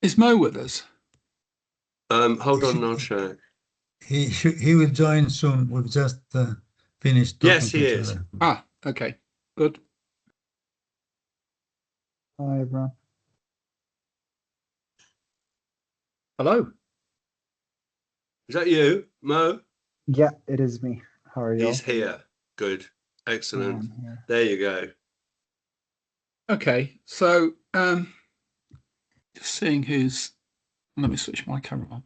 Is Mo with us? Hold on, I'll check. He will join soon. We've just finished talking Yes, to he each is. other. Ah, okay, good. Hi, everyone. Hello. Is that you, Mo? Yeah, it is me. How are you? He's here. Good. Excellent. I'm here. There you go. Okay, so just seeing who's. Let me switch my camera on.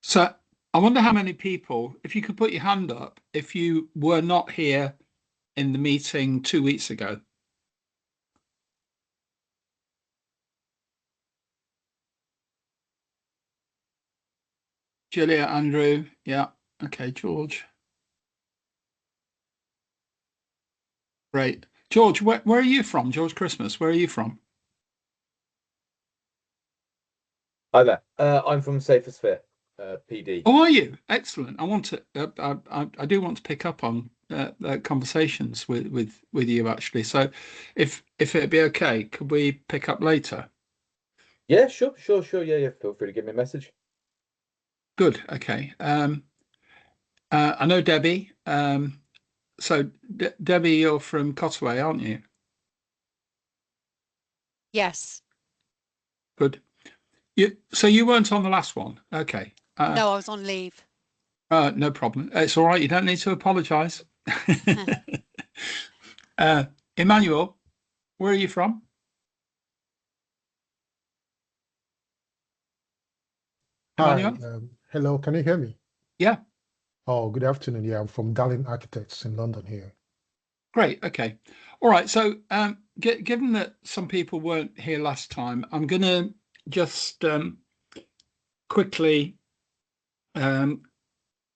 So I wonder how many people, if you could put your hand up, if you were not here in the meeting 2 weeks ago. Julia, Andrew, yeah, okay, George. Great. George, where are you from? George Christmas, where are you from? Hi there. I'm from Safersphere, PD. Oh, are you? Excellent. I want to. I do want to pick up on conversations with you actually. So, if it'd be okay, could we pick up later? Yeah, sure. Yeah. Feel free to give me a message. Good. Okay. I know Debbie. So Debbie, you're from Cotway, aren't you? Yes. Good. So you weren't on the last one. Okay. No, I was on leave. No problem. It's all right. You don't need to apologise. Emmanuel, where are you from? Hi, Emmanuel? hello, can you hear me? Yeah. Oh, good afternoon. Yeah, I'm from Darling Architects in London here. Great. Okay. All right. So, given that some people weren't here last time, I'm going to just quickly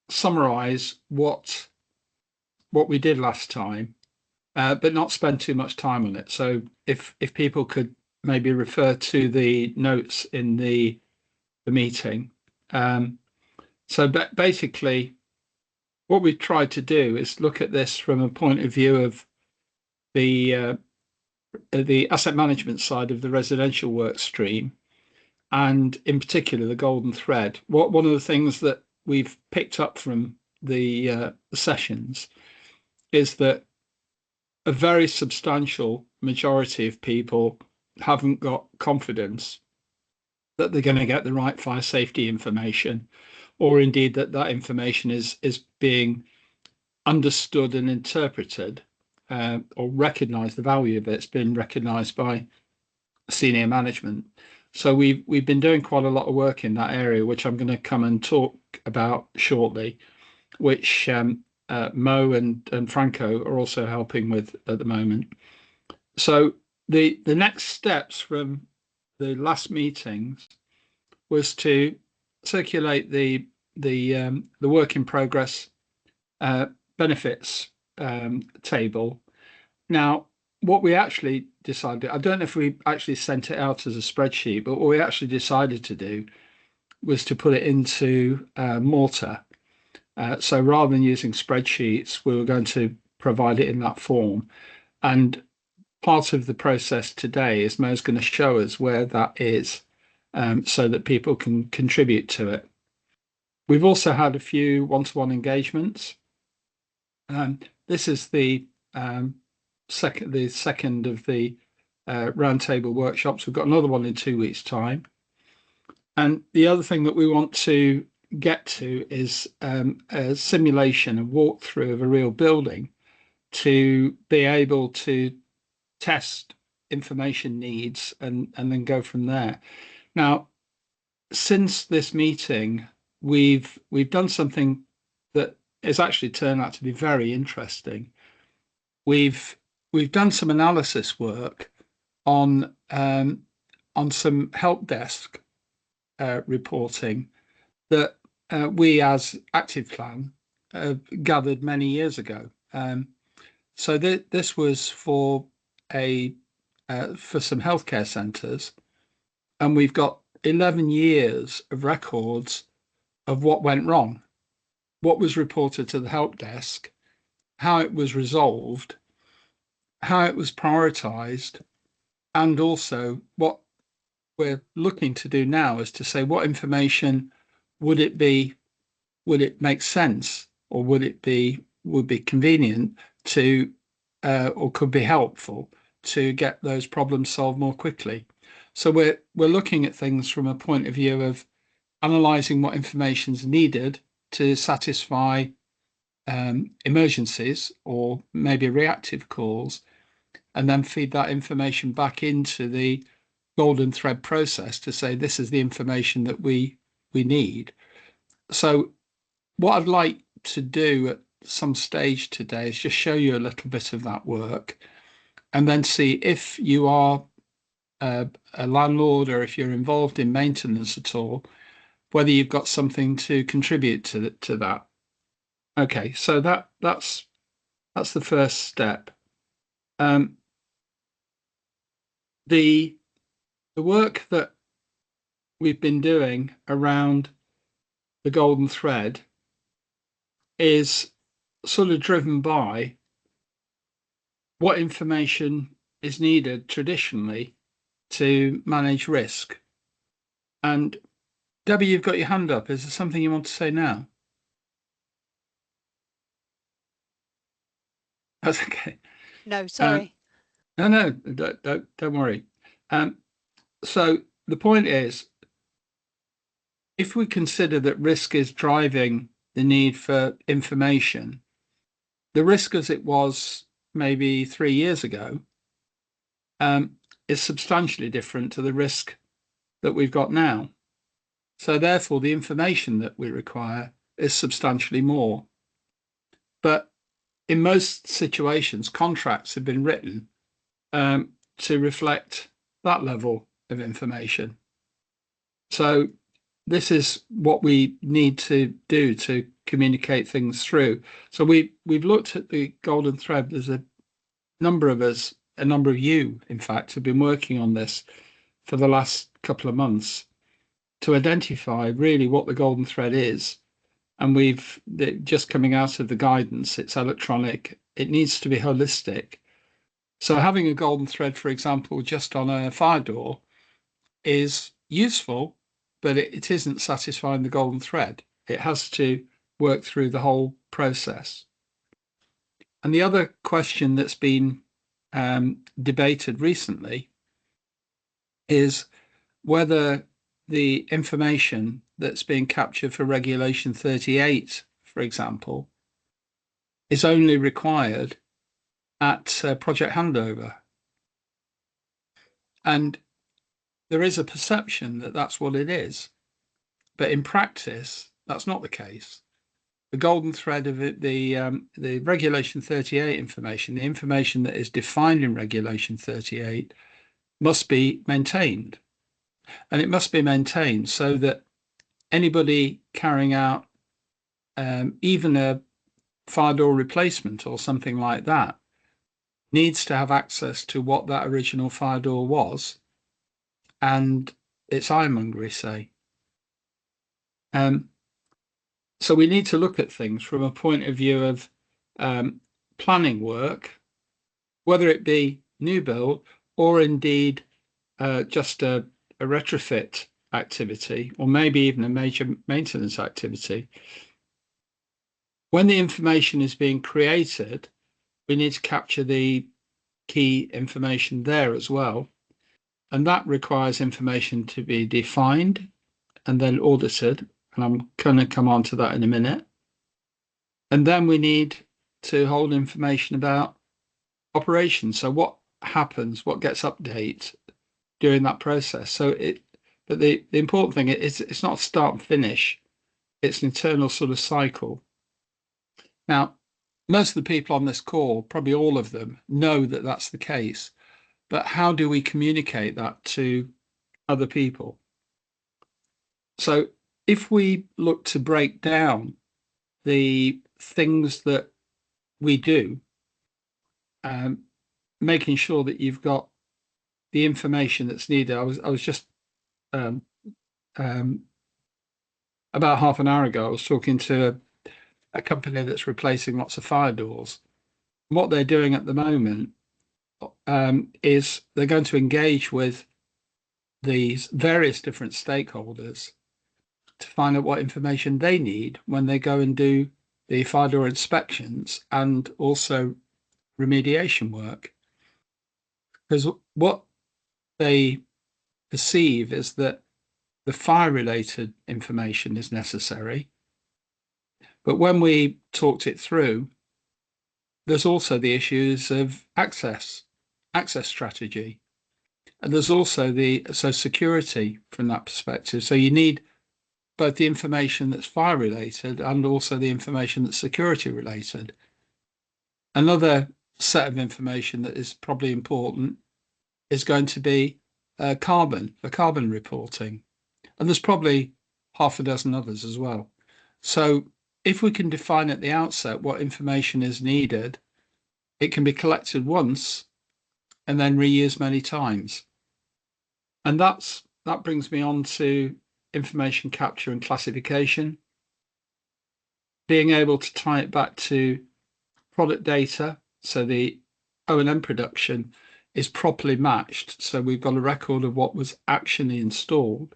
summarize what we did last time, but not spend too much time on it. So, if people could maybe refer to the notes in the meeting. So, basically, what we tried to do is look at this from a point of view of the asset management side of the residential work stream, and in particular the golden thread. One of the things that we've picked up from the sessions is that a very substantial majority of people haven't got confidence that they're going to get the right fire safety information, or indeed that information is being understood and interpreted, or recognise the value of it's been recognised by senior management. So we've been doing quite a lot of work in that area, which I'm going to come and talk about shortly, which Mo and Franco are also helping with at the moment. So the next steps from the last meetings was to circulate the work in progress benefits table. Now, what we actually decided, I don't know if we actually sent it out as a spreadsheet, but what we actually decided to do was to put it into Malta. So rather than using spreadsheets, we were going to provide it in that form. And part of the process today is Mo's going to show us where that is, so that people can contribute to it. We've also had a few one-to-one engagements. This is the second of the roundtable workshops. We've got another one in 2 weeks' time. And the other thing that we want to get to is a simulation, a walkthrough of a real building to be able to test information needs and then go from there. Now, since this meeting, we've done something that has actually turned out to be very interesting. We've done some analysis work on some help desk reporting that we as Active Plan gathered many years ago. So this was for some healthcare centres, and we've got 11 years of records of what went wrong, what was reported to the help desk, how it was resolved, how it was prioritized, and also what we're looking to do now is to say what information would it make sense, or would be convenient to or could be helpful to get those problems solved more quickly. So we're looking at things from a point of view of analysing what information is needed to satisfy emergencies or maybe reactive calls, and then feed that information back into the golden thread process to say this is the information that we need. So what I'd like to do at some stage today is just show you a little bit of that work, and then see if you are a landlord or if you're involved in maintenance at all, whether you've got something to contribute to that. Okay, so that's the first step. The work that we've been doing around the golden thread is sort of driven by what information is needed traditionally to manage risk. And Debbie, you've got your hand up. Is there something you want to say now? That's okay. No, sorry. No, don't worry. So the point is, if we consider that risk is driving the need for information, the risk as it was maybe 3 years ago is substantially different to the risk that we've got now. So therefore, the information that we require is substantially more. But in most situations, contracts have been written to reflect that level of information. So this is what we need to do to communicate things through. So we've looked at the golden thread. There's a number of us, a number of you, in fact, have been working on this for the last couple of months to identify really what the golden thread is. And we've just coming out of the guidance, it's electronic, it needs to be holistic. So having a golden thread, for example, just on a fire door is useful, but it isn't satisfying the golden thread. It has to work through the whole process. And the other question that's been debated recently is whether the information that's being captured for Regulation 38, for example, is only required at project handover. And there is a perception that that's what it is. But in practice, that's not the case. The golden thread of it, the Regulation 38 information, the information that is defined in Regulation 38 must be maintained. And it must be maintained so that anybody carrying out even a fire door replacement or something like that needs to have access to what that original fire door was and its ironmongery, say. So we need to look at things from a point of view of planning work, whether it be new build or indeed just a retrofit activity, or maybe even a major maintenance activity. When the information is being created, we need to capture the key information there as well. And that requires information to be defined and then audited. And I'm going to come on to that in a minute. And then we need to hold information about operations. So what happens, what gets updated during that process. But the important thing is it's not start and finish. It's an eternal sort of cycle. Now, most of the people on this call, probably all of them, know that that's the case. But how do we communicate that to other people? So if we look to break down the things that we do, making sure that you've got the information that's needed. I was just about half an hour ago, I was talking to a company that's replacing lots of fire doors, what they're doing at the moment is they're going to engage with these various different stakeholders to find out what information they need when they go and do the fire door inspections and also remediation work. Because what they perceive is that the fire-related information is necessary. But when we talked it through, there's also the issues of access strategy. And there's also security from that perspective. So you need both the information that's fire related and also the information that's security related. Another set of information that is probably important is going to be carbon reporting. And there's probably half a dozen others as well. So if we can define at the outset what information is needed, it can be collected once and then reused many times. And that brings me on to information capture and classification, being able to tie it back to product data. So the O&M production is properly matched. So we've got a record of what was actually installed.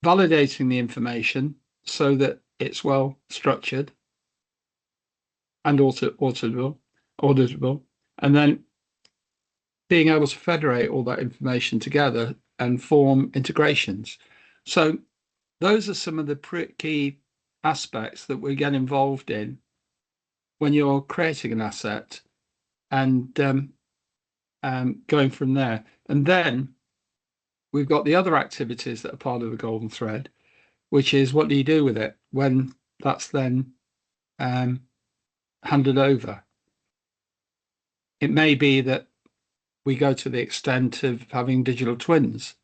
Validating the information so that it's well structured and auditable, and then being able to federate all that information together and form integrations. So those are some of the key aspects that we get involved in when you're creating an asset and going from there. And then we've got the other activities that are part of the golden thread, which is what do you do with it when that's then handed over? It may be that we go to the extent of having digital twins.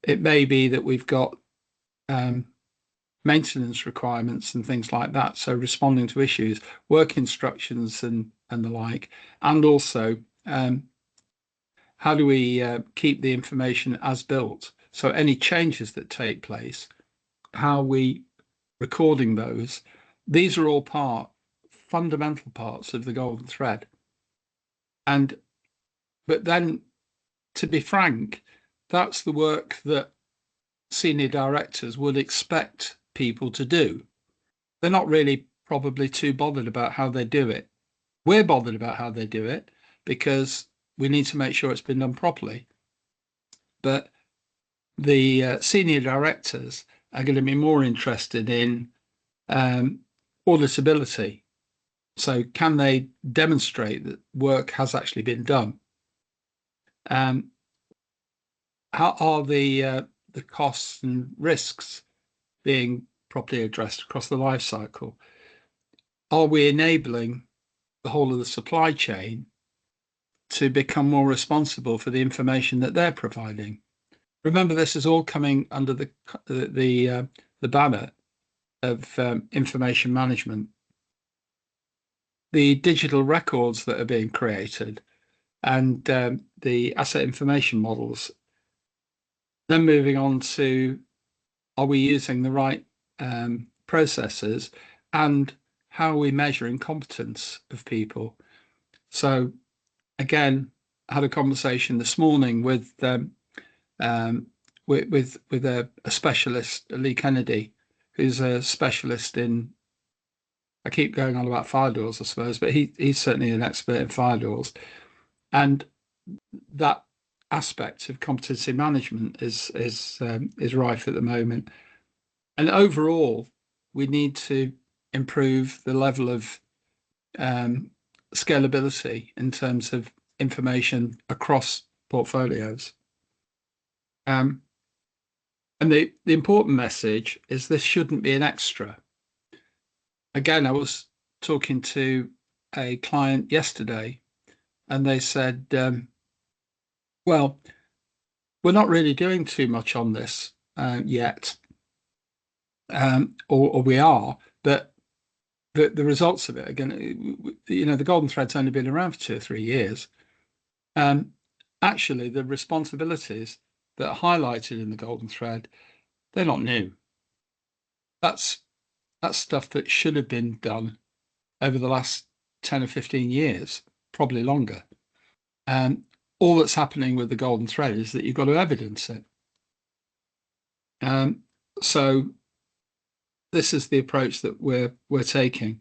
It may be that we've got maintenance requirements and things like that. So responding to issues, work instructions and the like, and also how do we keep the information as built? So any changes that take place, how are we recording those? These are all fundamental parts of the golden thread. But then, to be frank, that's the work that senior directors would expect people to do. They're not really probably too bothered about how they do it. We're bothered about how they do it because we need to make sure it's been done properly. But the senior directors are going to be more interested in auditability. So can they demonstrate that work has actually been done? How are the costs and risks being properly addressed across the life cycle? Are we enabling the whole of the supply chain to become more responsible for the information that they're providing? Remember, this is all coming under the banner of information management. The digital records that are being created and the asset information models. Then moving on to, are we using the right processes and how are we measuring competence of people? So again, I had a conversation this morning with a specialist, Lee Kennedy, who's a specialist in, I keep going on about fire doors, I suppose, but he's certainly an expert in fire doors. And that aspect of competency management is rife at the moment. And overall, we need to improve the level of scalability in terms of information across portfolios. And the important message is this shouldn't be an extra. Again, I was talking to a client yesterday and they said, well, we're not really doing too much on this yet, or we are, but the results of it, again, the golden thread's only been around for 2 or 3 years. Actually, the responsibilities that are highlighted in the golden thread, they're not new. That's stuff that should have been done over the last 10 or 15 years, probably longer. And all that's happening with the golden thread is that you've got to evidence it. So this is the approach that we're taking.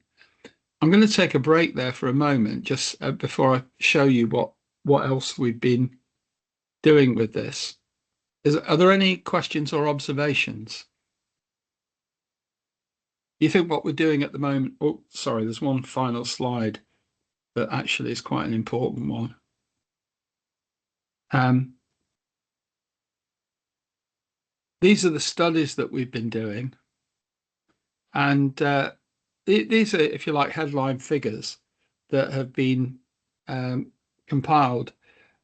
I'm going to take a break there for a moment, just before I show you what else we've been doing with this. Are there any questions or observations? You think what we're doing at the moment? Oh, sorry, there's one final slide that actually is quite an important one. These are the studies that we've been doing, and these are, if you like, headline figures that have been compiled,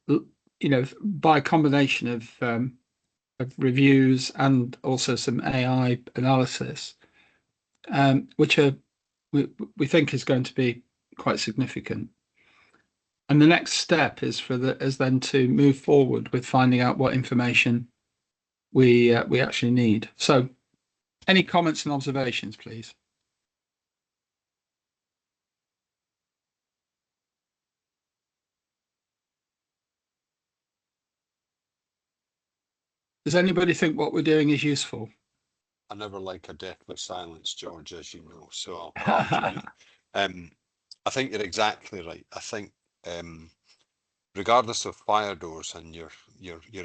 by a combination of reviews and also some AI analysis, which we think is going to be quite significant. And the next step is then to move forward with finding out what information we actually need. So, any comments and observations, please? Does anybody think what we're doing is useful? I never like a deathly silence, George, as you know. So I'll join you. I think you're exactly right. I think regardless of fire doors and your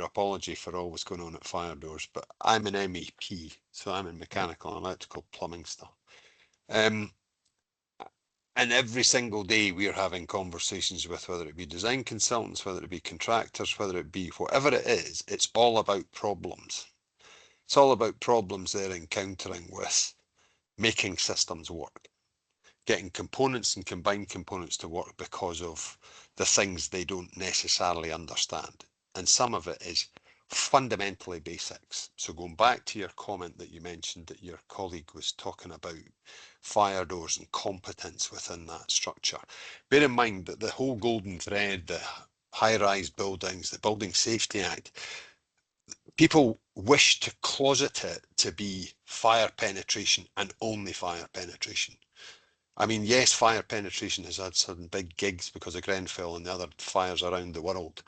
apology for always going on at fire doors, but I'm an MEP, so I'm in mechanical and electrical plumbing stuff. And every single day we are having conversations with whether it be design consultants, whether it be contractors, whether it be whatever it is, it's all about problems. It's all about problems they're encountering with making systems work, getting components and combined components to work because of the things they don't necessarily understand. And some of it is fundamentally basics. So going back to your comment that you mentioned that your colleague was talking about fire doors and competence within that structure. Bear in mind that the whole golden thread, the high-rise buildings, the Building Safety Act, people wish to closet it to be fire penetration and only fire penetration. I mean, yes, fire penetration has had some big gigs because of Grenfell and the other fires around the world,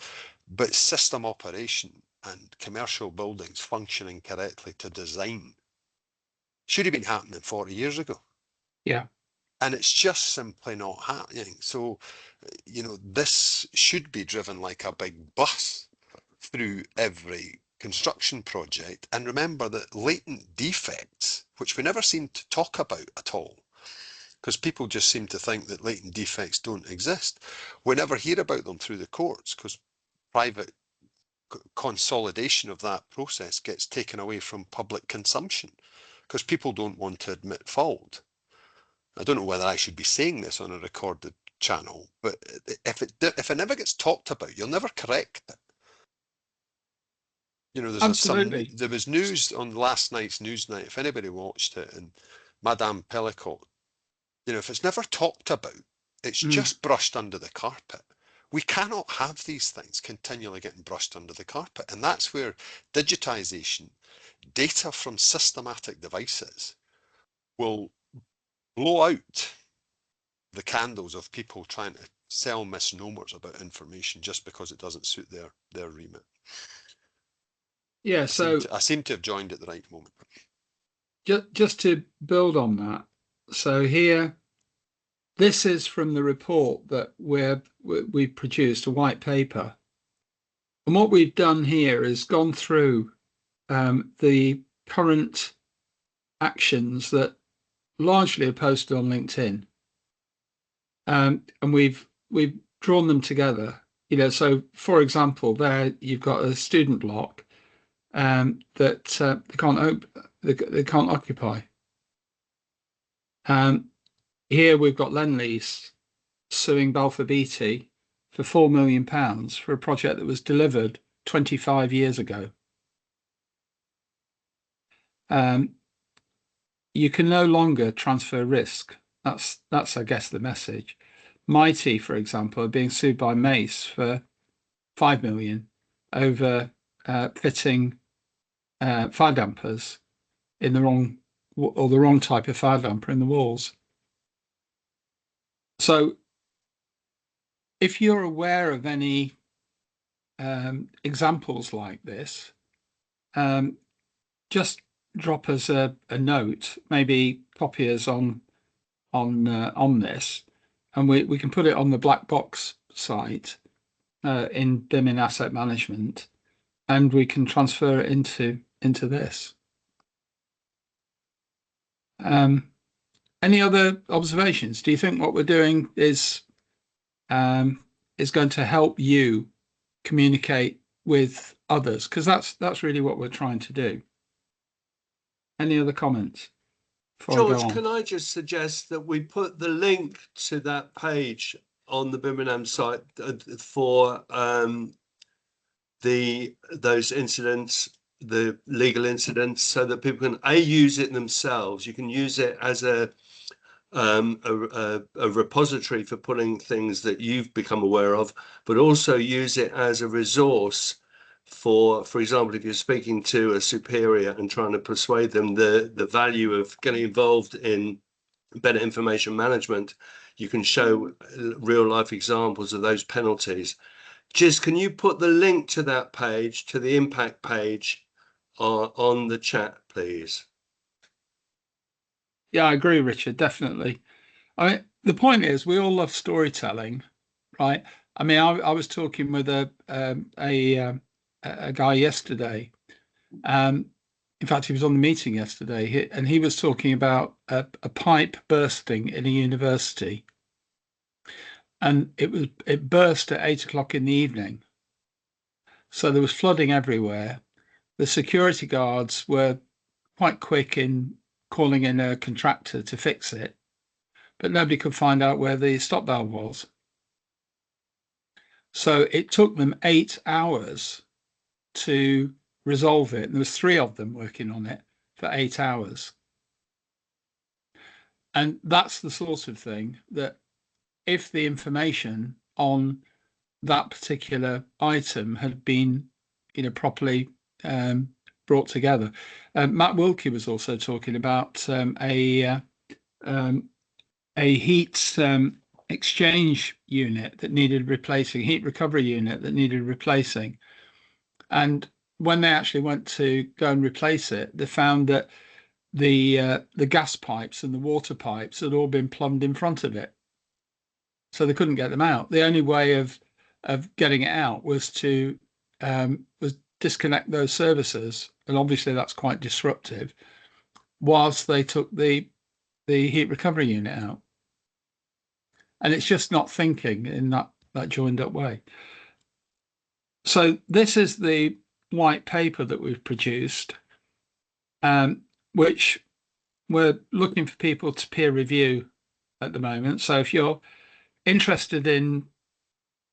but system operation and commercial buildings functioning correctly to design should have been happening 40 years ago. Yeah. And it's just simply not happening. So, this should be driven like a big bus through every construction project. And remember that latent defects, which we never seem to talk about at all, because people just seem to think that latent defects don't exist. We never hear about them through the courts because private consolidation of that process gets taken away from public consumption because people don't want to admit fault. I don't know whether I should be saying this on a recorded channel, but if it never gets talked about, you'll never correct it. Absolutely. There was news on last night's Newsnight, if anybody watched it, and Madame Pellicot, if it's never talked about, it's just brushed under the carpet. We cannot have these things continually getting brushed under the carpet. And that's where digitization, data from systematic devices will blow out the candles of people trying to sell misnomers about information just because it doesn't suit their remit. Yeah, I seem to have joined at the right moment. Just to build on that, so here, this is from the report that we've produced, a white paper. And what we've done here is gone through the current actions that largely are posted on LinkedIn. And we've drawn them together. So for example, there you've got a student block that they can't occupy. Here we've got Lendlease suing Balfour Beatty for £4 million for a project that was delivered 25 years ago. You can no longer transfer risk. That's I guess the message. Mighty, for example, are being sued by Mace for £5 million over fitting fire dampers in the wrong type of fire damper in the walls. So if you're aware of any examples like this, just drop us a note, maybe copy us on this, and we can put it on the black box site in BIMin Asset Management, and we can transfer it into this. Any other observations? Do you think what we're doing is going to help you communicate with others? Because that's really what we're trying to do. Any other comments? George, can I just suggest that we put the link to that page on the BIMinAM site for those incidents, the legal incidents, so that people can use it themselves. You can use it as a repository for putting things that you've become aware of, but also use it as a resource for example, if you're speaking to a superior and trying to persuade them the value of getting involved in better information management, you can show real life examples of those penalties. Just can you put the link to that page, to the impact page, on the chat, please? Yeah, I agree, Richard, definitely. I mean, the point is, we all love storytelling, right? I mean, I was talking with a guy yesterday. In fact, he was on the meeting yesterday, and he was talking about a pipe bursting in a university, and it burst at 8 o'clock in the evening. So there was flooding everywhere. The security guards were quite quick in calling in a contractor to fix it, but nobody could find out where the stop valve was. So it took them 8 hours to resolve it. And there was 3 of them working on it for 8 hours. And that's the sort of thing that if the information on that particular item had been, properly brought together. Matt Wilkie was also talking about a heat exchange unit that needed replacing, heat recovery unit that needed replacing. And when they actually went to go and replace it, they found that the gas pipes and the water pipes had all been plumbed in front of it, so they couldn't get them out. The only way of getting it out was to disconnect those services, and obviously that's quite disruptive, whilst they took the heat recovery unit out. And it's just not thinking in that joined up way. So this is the white paper that we've produced, which we're looking for people to peer review at the moment. So if you're interested in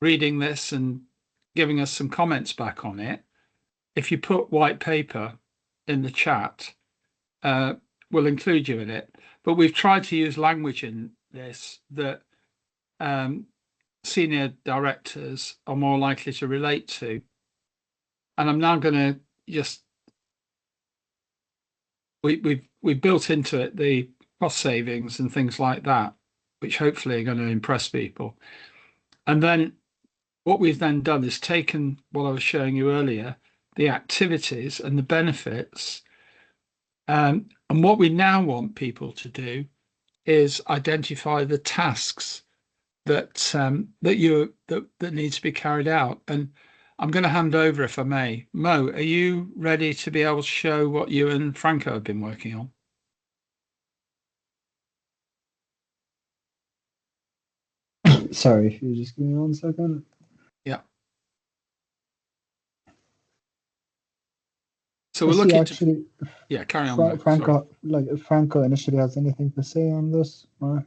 reading this and giving us some comments back on it, if you put white paper in the chat, we'll include you in it. But we've tried to use language in this that senior directors are more likely to relate to. And I'm now going to just, we've built into it the cost savings and things like that, which hopefully are going to impress people. And then what we've then done is taken what I was showing you earlier, the activities and the benefits. And what we now want people to do is identify the tasks that that need to be carried out. And I'm going to hand over, if I may. Mo, are you ready to be able to show what you and Franco have been working on? Sorry, if you just give me 1 second. Yeah. So we're looking actually, yeah, carry on. Mo, Franco initially has anything to say on this, or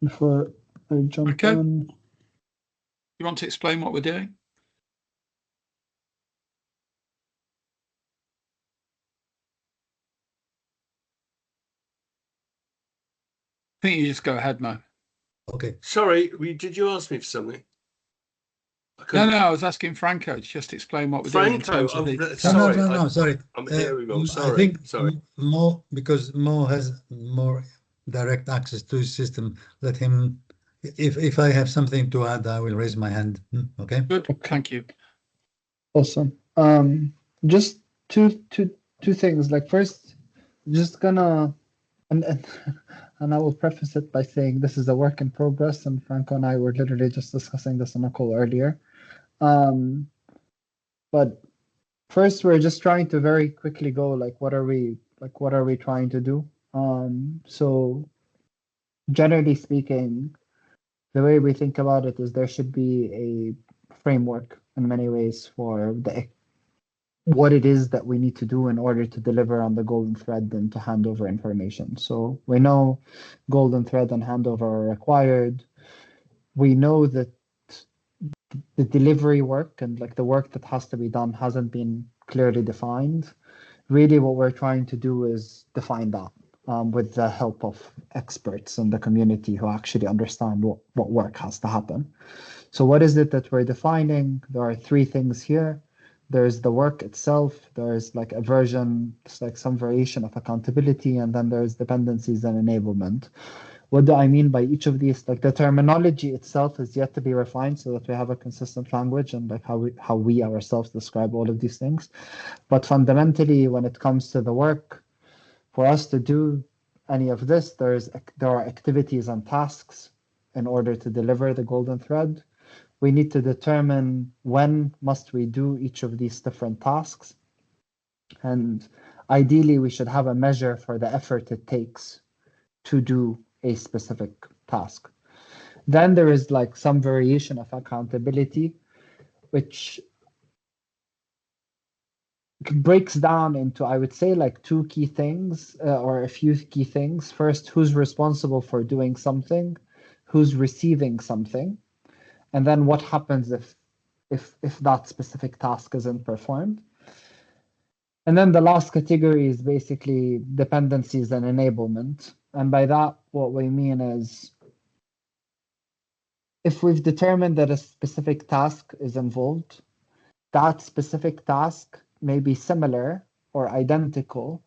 before I jump on. You want to explain what we're doing? I think you just go ahead, Mo. Okay. Sorry, did you ask me for something? No, I was asking Franco to just explain what we're doing in terms of the... Sorry. I'm hearing wrong. Sorry. I think sorry. Mo, because Mo has more direct access to his system, let him if I have something to add, I will raise my hand. Okay. Good, thank you. Awesome. Just two things. Like first, just gonna and and I will preface it by saying this is a work in progress, and Franco and I were literally just discussing this on a call earlier. But first, we're just trying to very quickly go like, what are we trying to do? So generally speaking, the way we think about it is there should be a framework in many ways for what it is that we need to do in order to deliver on the golden thread and to hand over information. So we know golden thread and handover are required. We know that the delivery work and like the work that has to be done hasn't been clearly defined. Really, what we're trying to do is define that with the help of experts in the community who actually understand what work has to happen. So what is it that we're defining? There are three things here. There's the work itself, there's like a version, it's like some variation of accountability, and then there's dependencies and enablement. What do I mean by each of these? Like the terminology itself is yet to be refined so that we have a consistent language and like how we ourselves describe all of these things. But fundamentally, when it comes to the work, for us to do any of this, there are activities and tasks in order to deliver the golden thread. We need to determine when must we do each of these different tasks. And ideally, we should have a measure for the effort it takes to do a specific task. Then there is like some variation of accountability, which breaks down into, I would say, like two key things or a few key things. First, who's responsible for doing something, who's receiving something, and then what happens if that specific task isn't performed. And then the last category is basically dependencies and enablement. And by that, what we mean is if we've determined that a specific task is involved, that specific task may be similar or identical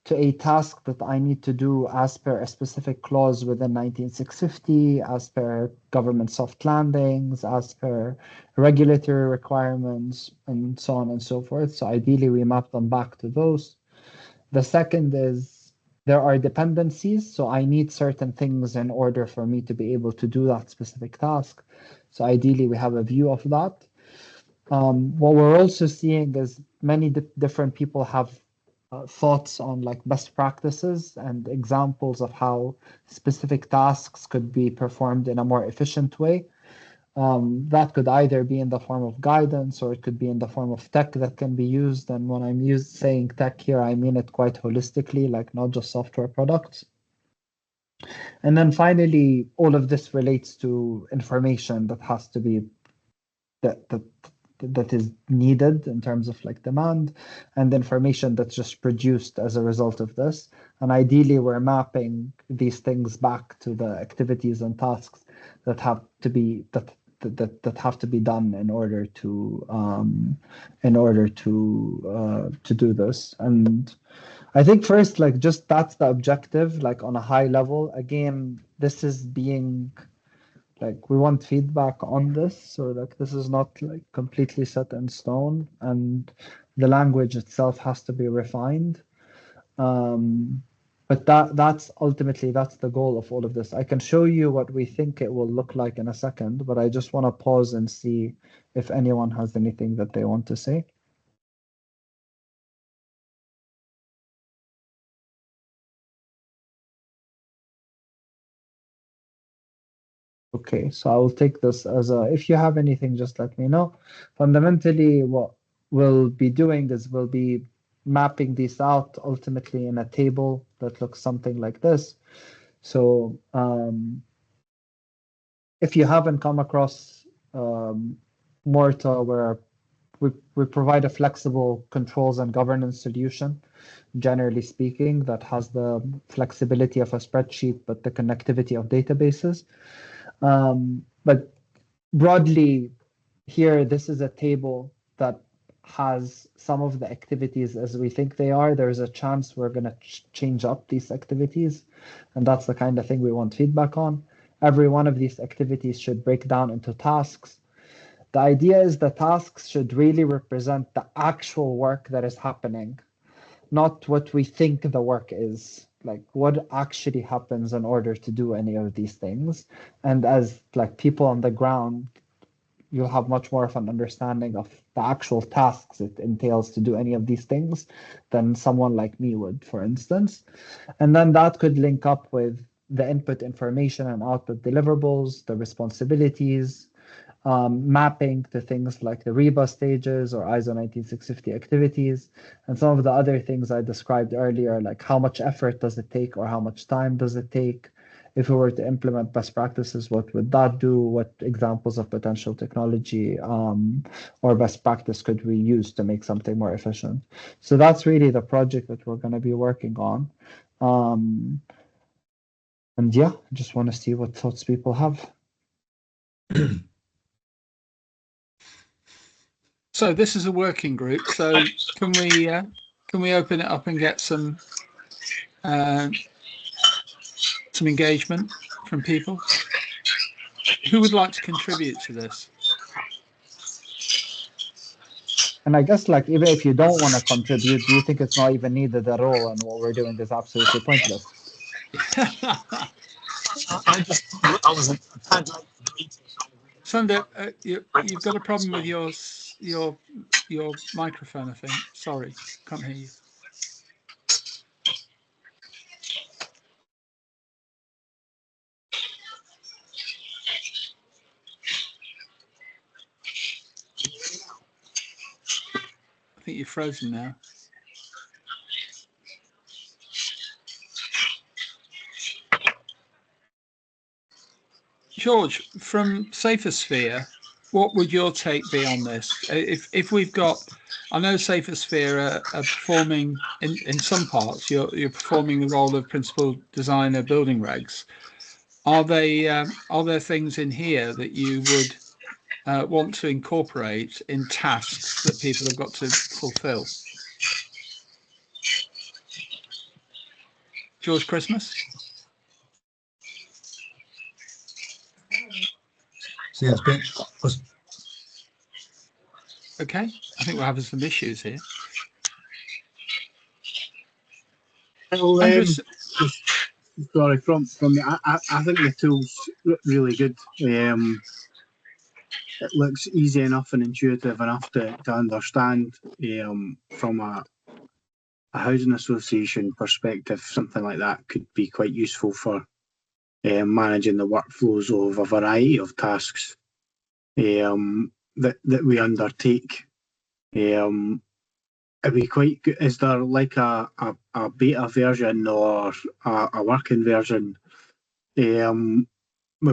to a task that I need to do as per a specific clause within 19650, as per government soft landings, as per regulatory requirements, and so on and so forth. So ideally, we map them back to those. The second is there are dependencies. So I need certain things in order for me to be able to do that specific task. So ideally, we have a view of that. What we're also seeing is many different people have thoughts on like best practices and examples of how specific tasks could be performed in a more efficient way. That could either be in the form of guidance or it could be in the form of tech that can be used. And when I'm saying tech here, I mean it quite holistically, like not just software products. And then finally, all of this relates to information that has to be that is needed in terms of like demand and information that's just produced as a result of this. And ideally, we're mapping these things back to the activities and tasks that have to be that have to be done in order to do this. And I think first, like just that's the objective, like on a high level. Again, this is being like we want feedback on this, so like this is not like completely set in stone, and the language itself has to be refined. But that's ultimately that's the goal of all of this. I can show you what we think it will look like in a second, but I just want to pause and see if anyone has anything that they want to say. Okay, so I will take this as a, if you have anything, just let me know. Fundamentally, what we'll be doing is we'll be mapping these out ultimately in a table that looks something like this. So if you haven't come across Morta, where we provide a flexible controls and governance solution, generally speaking, that has the flexibility of a spreadsheet, but the connectivity of databases. But broadly here, this is a table that has some of the activities as we think they are. There's a chance we're going to change up these activities, and that's the kind of thing we want feedback on. every one of these activities should break down into tasks. The idea is the tasks should really represent the actual work that is happening, not what we think the work is, like what actually happens in order to do any of these things. And as like people on the ground, you'll have much more of an understanding of the actual tasks it entails to do any of these things than someone like me would, for instance. And then that could link up with the input information and output deliverables, the responsibilities, mapping to things like the REBA stages or ISO 19650 activities, and some of the other things I described earlier, like how much effort does it take or how much time does it take? If we were to implement best practices, what would that do? What examples of potential technology or best practice could we use to make something more efficient? So that's really the project that we're going to be working on. And yeah, I just want to see what thoughts people have. So this is a working group. So can we open it up and get some engagement from people? Who would like to contribute to this? And I guess, like, even if you don't want to contribute, do you think it's not even needed at all, and what we're doing is absolutely pointless? Sunday, you've got a problem with your microphone, I think. Sorry, can't hear you. I think you're frozen now. George, from Safersphere, what would your take be on this? If we've got, I know Safersphere are performing in some parts. You're performing the role of principal designer building regs. Are there things in here that you would want to incorporate in tasks that people have got to fulfill? George Christmas? So yeah, Okay, I think we're having some issues here. Well, Andrews, sorry, from me, I think the tool's really good. It looks easy enough and intuitive enough to understand. From a housing association perspective, something like that could be quite useful for managing the workflows of a variety of tasks that we undertake. It'd be quite good. Is there like a beta version or a working version where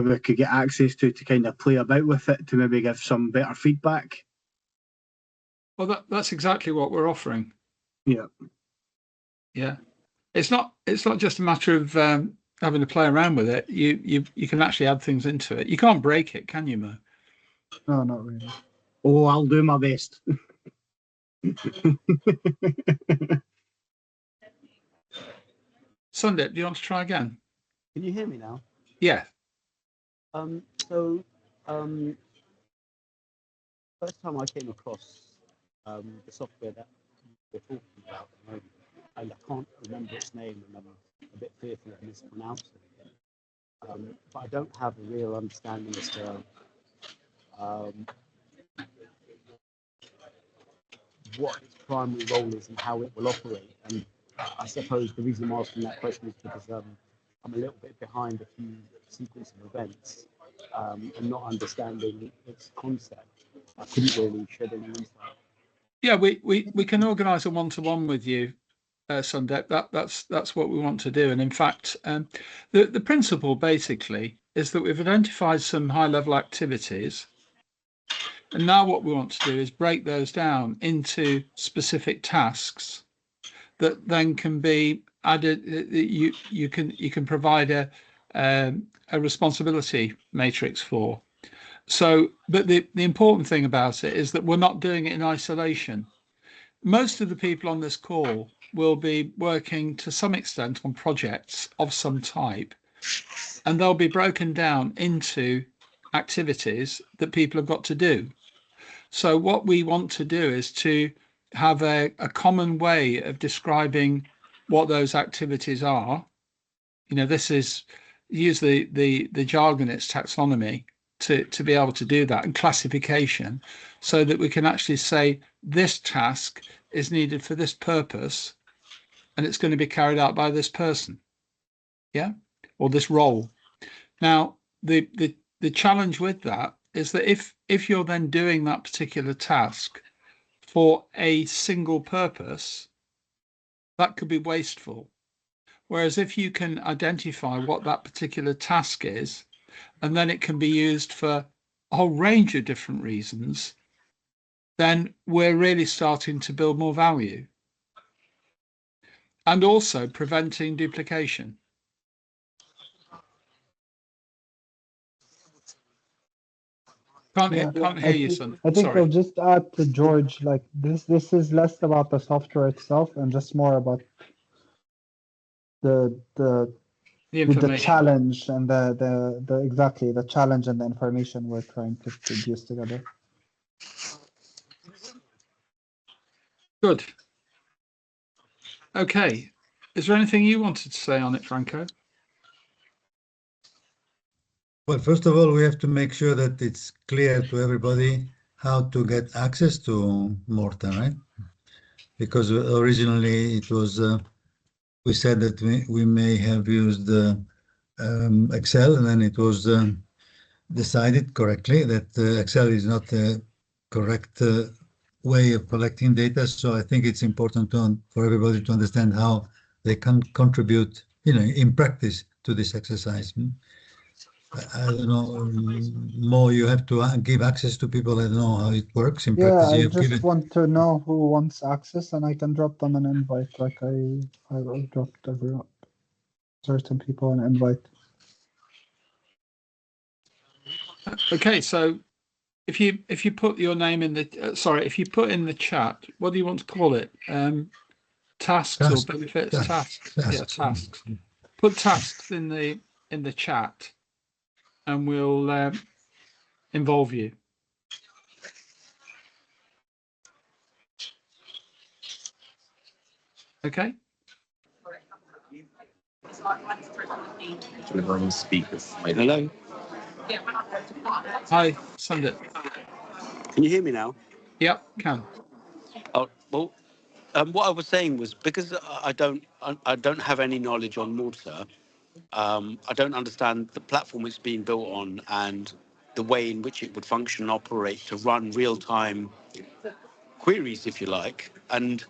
we could get access to kind of play about with it to maybe give some better feedback? well, that's exactly what we're offering. Yeah. Yeah, it's not just a matter of having to play around with it. You can actually add things into it. You can't break it, can you, Mo? No, not really. Oh, I'll do my best. Sunday, do you want to try again? Can you hear me now? Yeah. So first time I came across the software that we're talking about at the moment, I can't remember its name and I'm a bit fearful of mispronouncing it. But I don't have a real understanding as to what its primary role is and how it will operate. And I suppose the reason I'm asking that question is because I'm a little bit behind a few sequence of events and not understanding its concept. I couldn't really shed any insight. Yeah, we can organise a one-to-one with you, Sunday. That's what we want to do. And in fact, the principle basically is that we've identified some high-level activities. And now what we want to do is break those down into specific tasks that then can be added. You can provide a responsibility matrix for. So, but the important thing about it is that we're not doing it in isolation. Most of the people on this call will be working to some extent on projects of some type. and they'll be broken down into activities that people have got to do. So what we want to do is to have a common way of describing what those activities are. You know, this is use the jargon, it's taxonomy to be able to do that, and classification, so that we can actually say this task is needed for this purpose and it's going to be carried out by this person, yeah, or this role. Now the challenge with that is that if you're then doing that particular task for a single purpose, that could be wasteful. Whereas if you can identify what that particular task is, and then it can be used for a whole range of different reasons, then we're really starting to build more value. And also preventing duplication. Can't hear you, son. I think Sorry. I'll just add to George, like this is less about the software itself and just more about the information. challenge and the exactly the challenge and the information we're trying to produce together. Good. Okay. Is there anything you wanted to say on it, Franco? Well, first of all, we have to make sure that it's clear to everybody how to get access to Morta, right? Because originally it was, we said that we may have used Excel, and then it was decided correctly that Excel is not a correct way of collecting data. So I think it's important for everybody to understand how they can contribute, in practice to this exercise. I don't know, more you have to give access to people. I don't know how it works in practice. I just want to know who wants access, and I can drop them an invite, like I dropped everyone, certain people an invite. Okay, so if you put your name in the if you put in the chat, what do you want to call it? Tasks or benefits? Tasks. Yeah, tasks. Put tasks in the chat, and we'll involve you. Okay. Hello. Hi, Sundit. Can you hear me now? Yep, can. Oh well. What I was saying was because I don't have any knowledge on Malta. I don't understand the platform it's being built on and the way in which it would function and operate to run real-time queries, if you like, and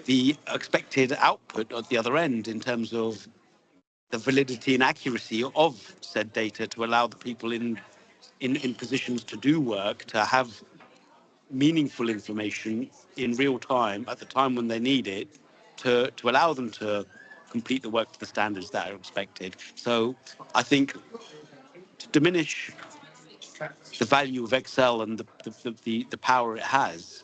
the expected output at the other end in terms of the validity and accuracy of said data to allow the people in positions to do work to have meaningful information in real time at the time when they need it to allow them to complete the work to the standards that are expected. So I think to diminish the value of Excel and the power it has,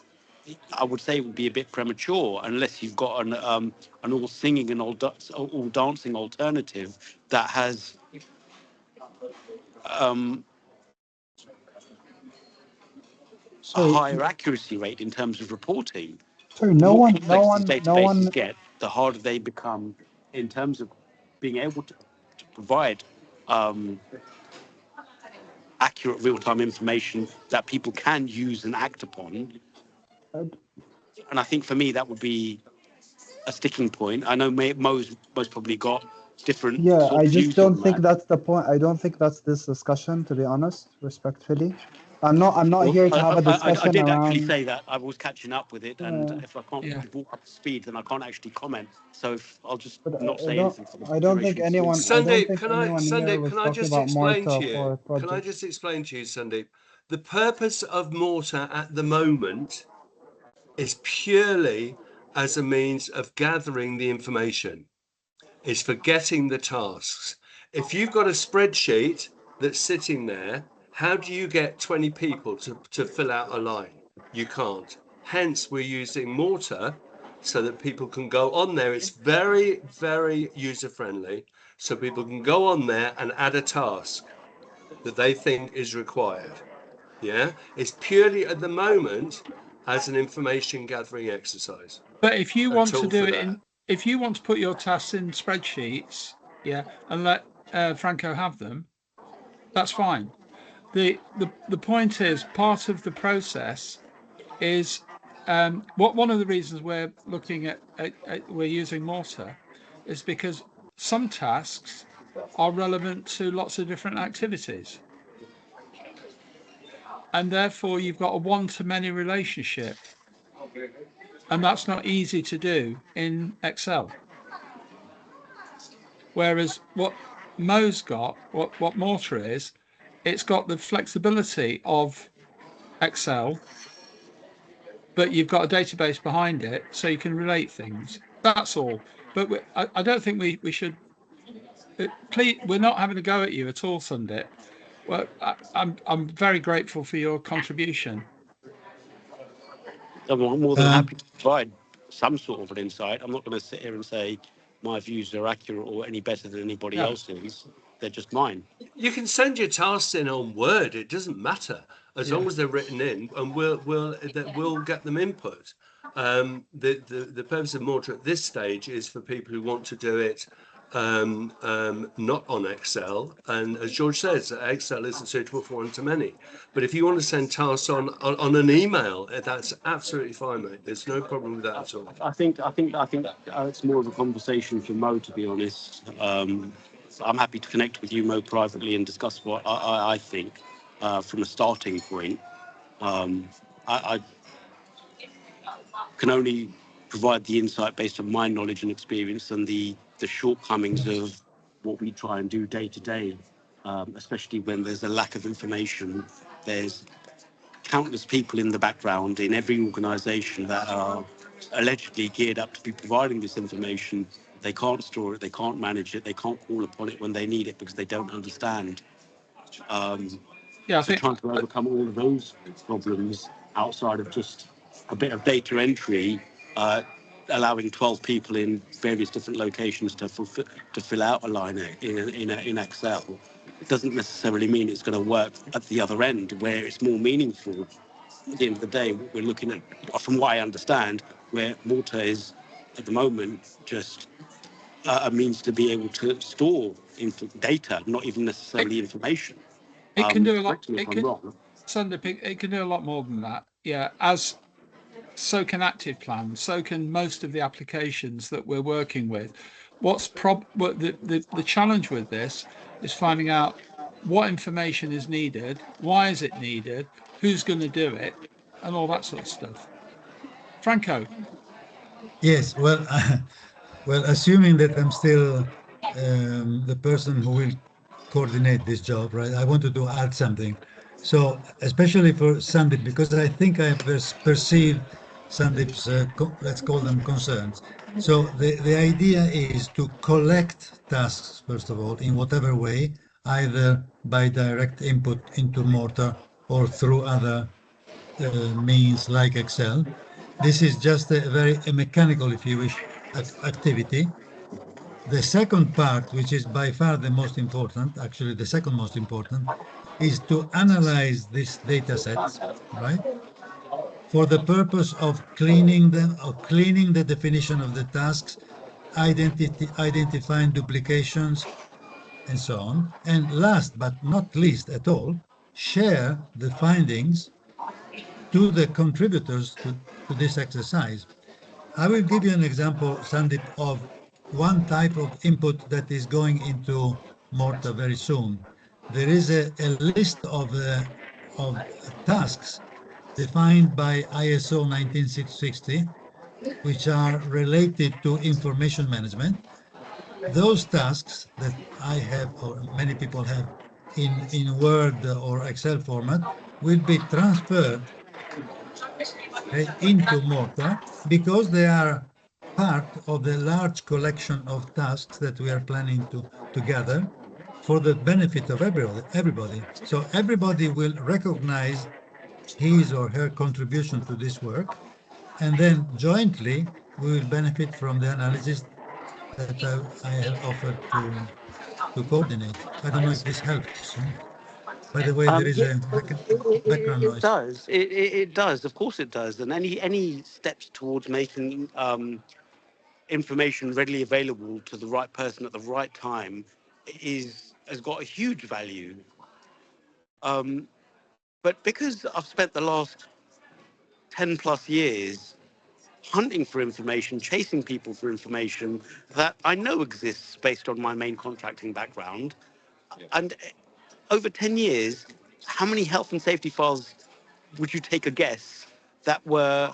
I would say it would be a bit premature unless you've got an all singing and all dancing alternative that has a higher accuracy rate in terms of reporting. Sorry, The no more one, complex these databases get, the harder they become in terms of being able to provide accurate real-time information that people can use and act upon. And I think for me, that would be a sticking point. I know Mo's most probably got different sort I of just views don't on think that. that's the point. I don't think that's this discussion, to be honest, respectfully. I'm not Well, here to have a I discussion did actually around. say that I was catching up with it, and if I can't be brought up to speed, then I can't actually comment. So I'll just not say anything for the duration of the meeting. Sandeep, can I talking just about explain to Malta you? for Can I projects. just explain to you, Sandeep? The purpose of Malta at the moment is purely as a means of gathering the information. It's for getting the tasks. If you've got a spreadsheet that's sitting there, how do you get 20 people to fill out a line? You can't. Hence, we're using Malta so that people can go on there. It's very, very user friendly. so people can go on there and add a task that they think is required. Yeah, it's purely at the moment as an information gathering exercise. But if you A want to tool do for it that. if you want to put your tasks in spreadsheets, yeah, and let Franco have them, that's fine. The point is, part of the process is what one of the reasons we're looking at we're using Mortar is because some tasks are relevant to lots of different activities, and therefore you've got a one-to-many relationship, and that's not easy to do in Excel. Whereas what Mo's got, what Mortar is, it's got the flexibility of Excel, but you've got a database behind it, so you can relate things. That's all. But I don't think we should. Please, we're not having a go at you at all, Sundip. Well, I'm very grateful for your contribution. I'm more than happy to provide some sort of an insight. I'm not going to sit here and say my views are accurate or any better than anybody else's. They're just mine. You can send your tasks in on Word. It doesn't matter as long as they're written in, and we'll get them input. The purpose of Mortar at this stage is for people who want to do it not on Excel, and as George says, Excel isn't suitable for one-to-many. But if you want to send tasks on an email, that's absolutely fine, mate. There's no problem with that at all. I think it's more of a conversation for Mo, to be honest. I'm happy to connect with you, Mo, privately and discuss what I think from a starting point. I can only provide the insight based on my knowledge and experience and the shortcomings of what we try and do day to day, especially when there's a lack of information. There's countless people in the background in every organisation that are allegedly geared up to be providing this information. They can't store it, they can't manage it, they can't call upon it when they need it because they don't understand. I So trying to overcome all of those problems outside of just a bit of data entry, allowing 12 people in various different locations to fill out a line in Excel, it doesn't necessarily mean it's going to work at the other end where it's more meaningful. At the end of the day, we're looking at, from what I understand, where Mortar is at the moment just a means to be able to store data, not even necessarily information. It can do a lot. Correct me if I'm wrong. Sundip, it can do a lot more than that. Yeah, as so can Active Plan, so can most of the applications that we're working with. The challenge with this is finding out what information is needed, why is it needed, who's going to do it, and all that sort of stuff. Franco. Yes, well, well, assuming that I'm still the person who will coordinate this job, right? I wanted to add something. So, especially for Sandip, because I think I perceive Sandip's, let's call them concerns. So the idea is to collect tasks, first of all, in whatever way, either by direct input into Mortar or through other means like Excel. This is just a very mechanical, if you wish, activity. The second part, which is by far the most important, actually the second most important, is to analyze these data sets, right? For the purpose of cleaning them, or cleaning the definition of the tasks, identifying duplications, and so on. And last but not least at all, share the findings to the contributors to this exercise. I will give you an example, Sandip, of one type of input that is going into Mortar very soon. There is a list of tasks defined by ISO 19660, which are related to information management. Those tasks that I have, or many people have, in Word or Excel format, will be transferred into Mortar because they are part of the large collection of tasks that we are planning to gather for the benefit of everybody. So everybody will recognize his or her contribution to this work, and then jointly we will benefit from the analysis that I have offered to to coordinate. I don't know if this helps. By the way, there is a background It noise. does. It does. Of course, it does. And any steps towards making information readily available to the right person at the right time has got a huge value. But because I've spent the last 10 plus years hunting for information, chasing people for information that I know exists based on my main contracting background, and over 10 years, how many health and safety files would you take a guess that were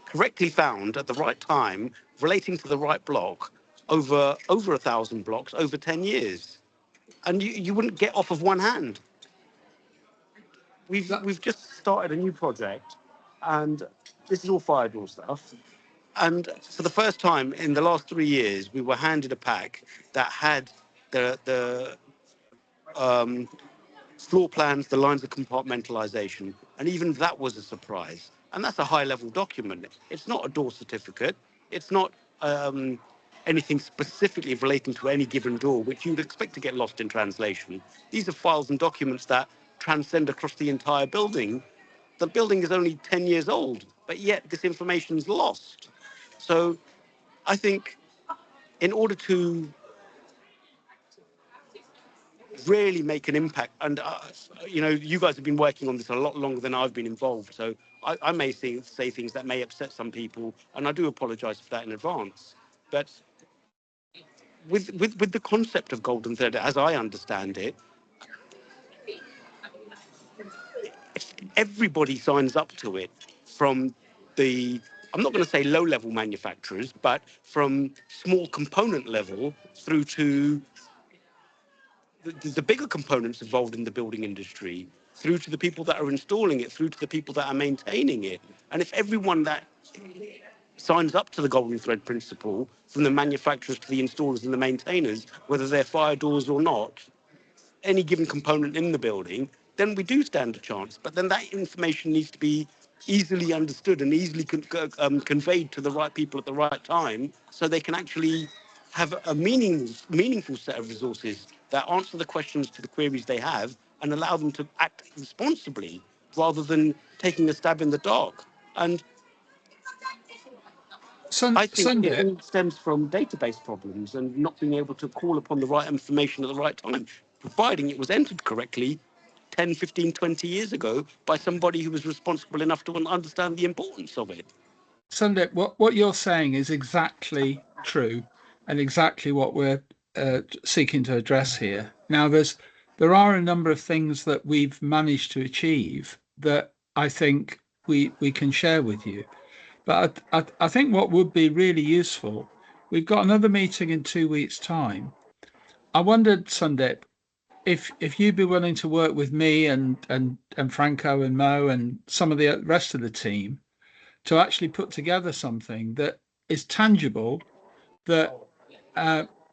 correctly found at the right time, relating to the right block, over 1,000 blocks over 10 years? And you wouldn't get off of one hand. We've just started a new project, and this is all fire door stuff. And for the first time in the last 3 years, we were handed a pack that had the floor plans, the lines of compartmentalization, and even that was a surprise. And that's a high-level document. It's not a door certificate. It's not anything specifically relating to any given door, which you'd expect to get lost in translation. These are files and documents that transcend across the entire building. The building is only 10 years old, but yet this information is lost. So I think in order to really make an impact, and you guys have been working on this a lot longer than I've been involved, so I may say things that may upset some people, and I do apologize for that in advance. But with the concept of golden thread, as I understand it, if everybody signs up to it, from the, I'm not going to say low level manufacturers, but from small component level through to the bigger components involved in the building industry, through to the people that are installing it, through to the people that are maintaining it. And if everyone that signs up to the golden thread principle, from the manufacturers to the installers and the maintainers, whether they're fire doors or not, any given component in the building, then we do stand a chance. But then that information needs to be easily understood and easily conveyed to the right people at the right time, so they can actually have a meaningful set of resources that answer the questions to the queries they have and allow them to act responsibly rather than taking a stab in the dark. And I think it all stems from database problems and not being able to call upon the right information at the right time, providing it was entered correctly 10, 15, 20 years ago by somebody who was responsible enough to understand the importance of it. Sunday, what you're saying is exactly true and exactly what we're seeking to address here. Now, there are a number of things that we've managed to achieve that I think we can share with you. But I think what would be really useful, we've got another meeting in 2 weeks' time. I wondered, Sundip, if you'd be willing to work with me and Franco and Mo and some of the rest of the team to actually put together something that is tangible, that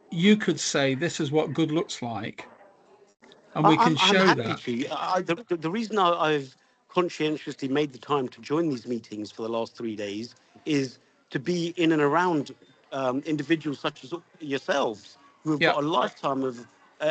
you could say this is what good looks like, and we can I'm show happy that. to. The reason I've conscientiously made the time to join these meetings for the last 3 days is to be in and around individuals such as yourselves, who have Yeah. got a lifetime of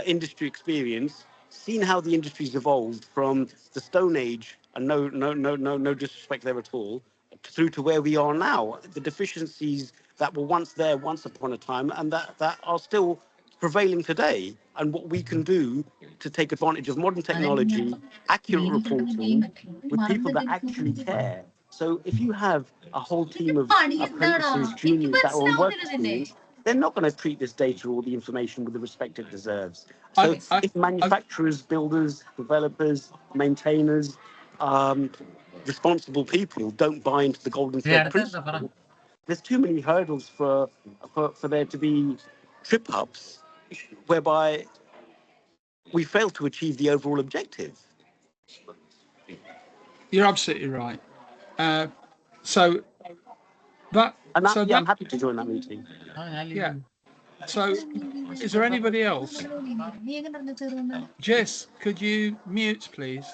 industry experience, seen how the industry's evolved from the Stone Age, and no disrespect there at all, through to where we are now. The deficiencies that were once there once upon a time, and that are still prevailing today, and what we can do to take advantage of modern technology, accurate reporting, with people that actually care. So if you have a whole team of apprentices, juniors that are on work experience, they're not going to treat this data or the information with the respect it deserves. So if manufacturers, builders, developers, maintainers, responsible people don't buy into the golden thread principle, there's too many hurdles for there to be trip ups whereby we fail to achieve the overall objective. You're absolutely right. So that, And so I'm that, happy to join that meeting. yeah. So is there anybody else? Jess, could you mute, please?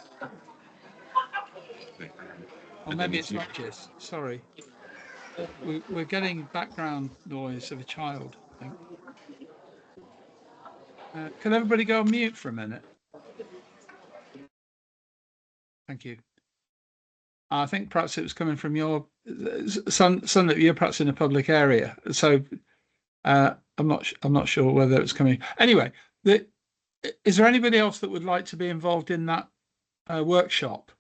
Or maybe it's not Jess. Sorry. We're getting background noise of a child, I think. Can everybody go on mute for a minute? Thank you. I think perhaps it was coming from your son that you're perhaps in a public area. So I'm not sure whether it was coming. Anyway, is there anybody else that would like to be involved in that workshop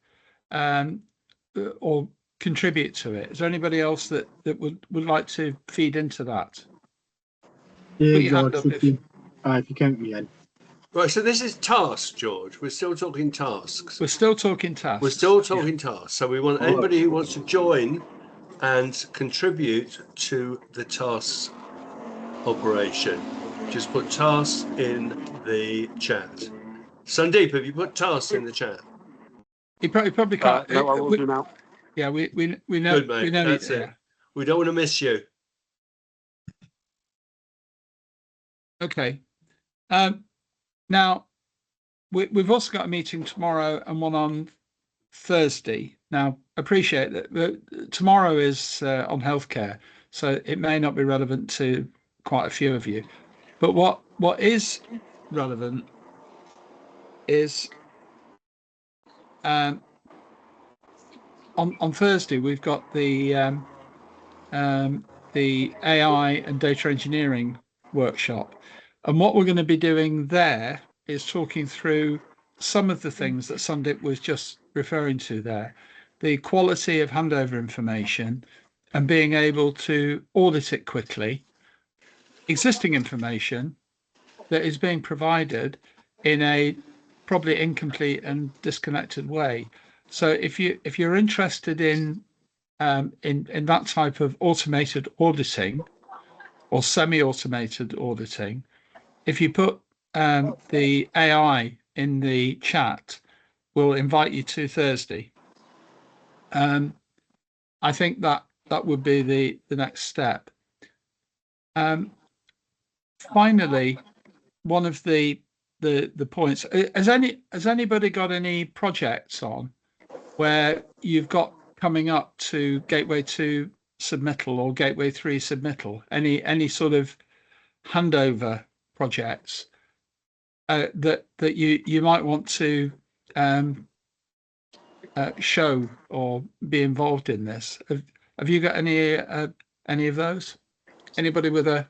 or contribute to it? Is there anybody else that would like to feed into that? Yeah, Put your hand George, up if you count me in. Right, so this is tasks, George. We're still talking tasks. We're still talking tasks. We're still talking tasks. So we want anybody who wants to join and contribute to the tasks operation. Just put tasks in the chat. Sandeep, have you put tasks in the chat? He probably can't. No, I will do now. Yeah, we know. Good, mate. We know. That's it. We don't want to miss you. Okay. Now, we've also got a meeting tomorrow and one on Thursday. Now, appreciate that tomorrow is on healthcare, so it may not be relevant to quite a few of you. But what is relevant is on Thursday we've got the AI and data engineering workshop, and what we're going to be doing there is talking through some of the things that Sundip was just referring to there, the quality of handover information and being able to audit it quickly, existing information that is being provided in a probably incomplete and disconnected way. So if you're interested in that type of automated auditing or semi-automated auditing, if you put the AI in the chat, we'll invite you to Thursday. I think that would be the next step. Finally, one of the points, has anybody got any projects on where you've got coming up to Gateway 2 submittal or Gateway 3 submittal? Any sort of handover projects that you might want to show or be involved in this? Have you got any of those? Anybody with a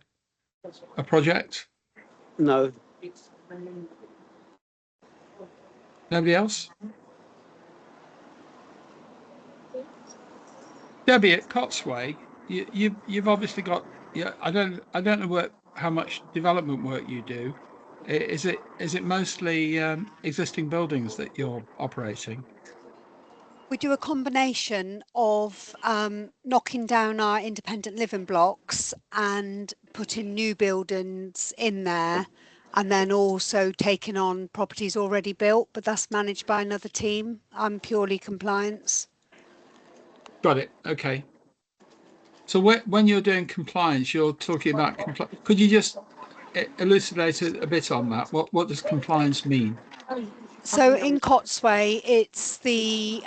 project? No. Nobody else? Debbie, at Cotsway, you've obviously got, yeah, I don't know how much development work you do. Is it mostly existing buildings that you're operating? We do a combination of knocking down our independent living blocks and putting new buildings in there, and then also taking on properties already built, but that's managed by another team. I'm purely compliance. Got it. Okay. So when you're doing compliance, you're talking about compliance. Could you just elucidate a bit on that? What does compliance mean? So in Cotsway, it's the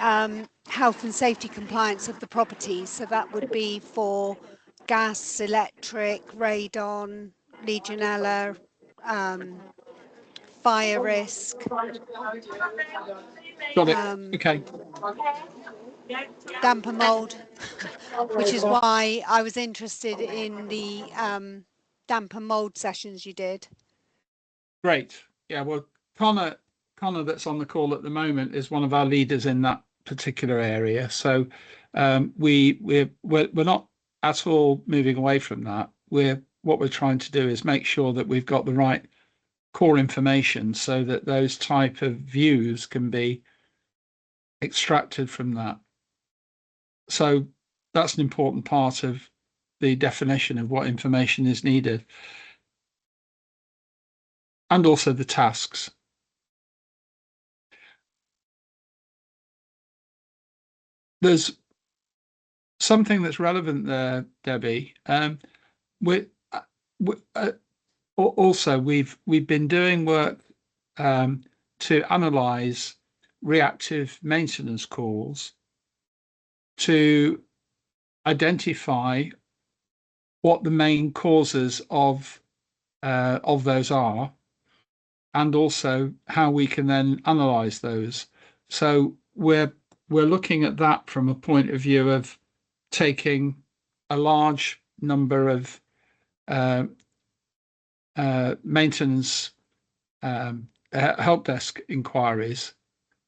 health and safety compliance of the property. So that would be for gas, electric, radon, Legionella, fire risk. Got it. Okay. Damper mold, which is why I was interested in the damper mold sessions you did. Great. Yeah. Well, Connor, that's on the call at the moment, is one of our leaders in that particular area. So we're not at all moving away from that. What we're trying to do is make sure that we've got the right core information so that those type of views can be extracted from that. So that's an important part of the definition of what information is needed. And also the tasks. There's something that's relevant there, Debbie. Also, we've been doing work to analyze reactive maintenance calls to identify what the main causes of those are, and also how we can then analyze those. So we're looking at that from a point of view of taking a large number of maintenance help desk inquiries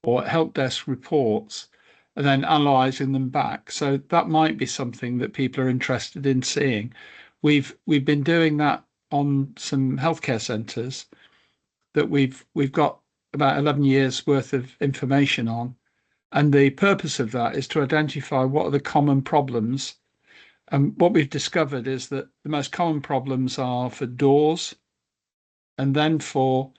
or help desk reports, and then analysing them back. So that might be something that people are interested in seeing. We've been doing that on some healthcare centres that we've got about 11 years worth of information on. And the purpose of that is to identify what are the common problems. And what we've discovered is that the most common problems are for doors, and then for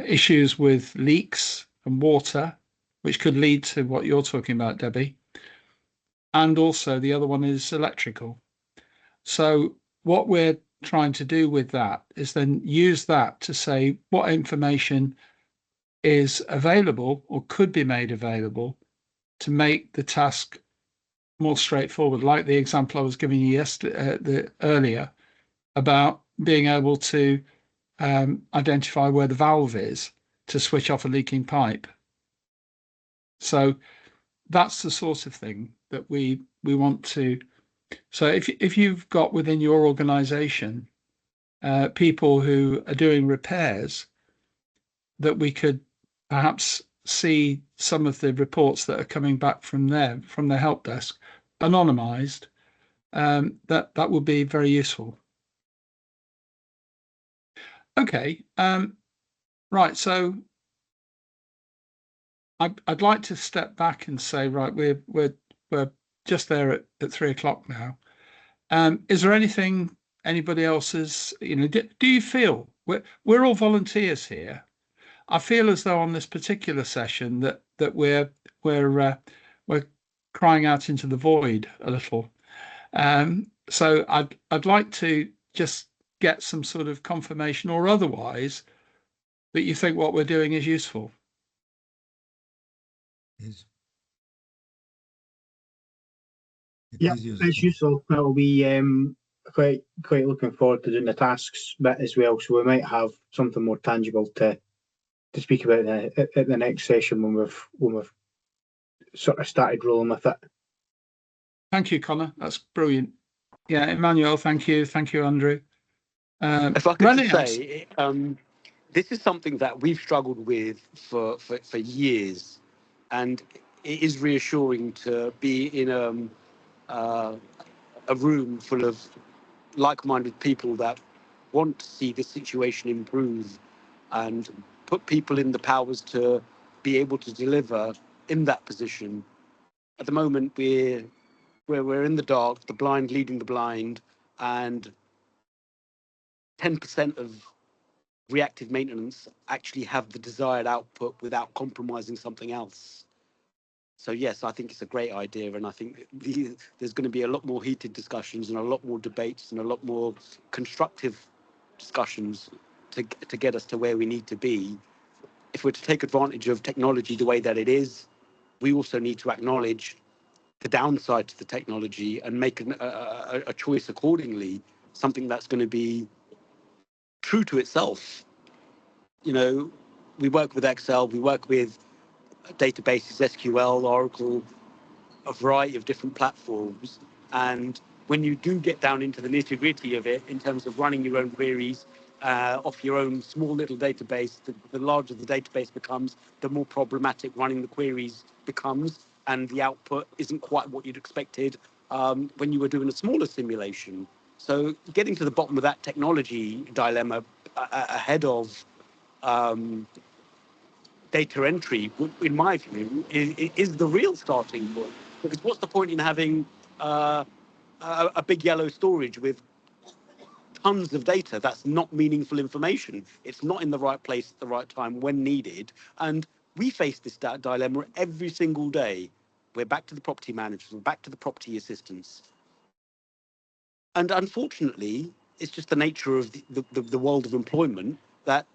issues with leaks and water, which could lead to what you're talking about, Debbie. And also the other one is electrical. So what we're trying to do with that is then use that to say what information is available or could be made available to make the task more straightforward, like the example I was giving you yesterday, earlier, about being able to identify where the valve is to switch off a leaking pipe. So that's the sort of thing that we want to. So if you've got within your organization people who are doing repairs, that we could perhaps see some of the reports that are coming back from their help desk, anonymized, that would be very useful. Okay, right. So I'd like to step back and say, right, we're just there at 3 o'clock now. Is there anything anybody else is, do you feel we're all volunteers here? I feel as though on this particular session that we're crying out into the void a little. So I'd like to just get some sort of confirmation or otherwise that you think what we're doing is useful. Yeah, it's useful. It'll be quite looking forward to doing the tasks bit as well. So we might have something more tangible to speak about at the next session when we've sort of started rolling with it. Thank you, Connor. That's brilliant. Yeah, Emmanuel, thank you. Thank you, Andrew. If I could just say, this is something that we've struggled with for years, and it is reassuring to be in a room full of like-minded people that want to see the situation improve and put people in the powers to be able to deliver in that position. At the moment, we're in the dark, the blind leading the blind, and 10% of reactive maintenance actually have the desired output without compromising something else. So yes, I think it's a great idea, and I think there's going to be a lot more heated discussions and a lot more debates and a lot more constructive discussions to get us to where we need to be. If we're to take advantage of technology the way that it is, we also need to acknowledge the downside to the technology and make a choice accordingly, something that's going to be true to itself. We work with Excel, we work with databases, SQL, Oracle, a variety of different platforms. And when you do get down into the nitty gritty of it, in terms of running your own queries off your own small little database, the larger the database becomes, the more problematic running the queries becomes, and the output isn't quite what you'd expected when you were doing a smaller simulation. So getting to the bottom of that technology dilemma ahead of data entry, in my view, is the real starting point. Because what's the point in having a big yellow storage with tons of data that's not meaningful information? It's not in the right place at the right time when needed. And we face this dilemma every single day. We're back to the property managers, we're back to the property assistants. And unfortunately, it's just the nature of the world of employment that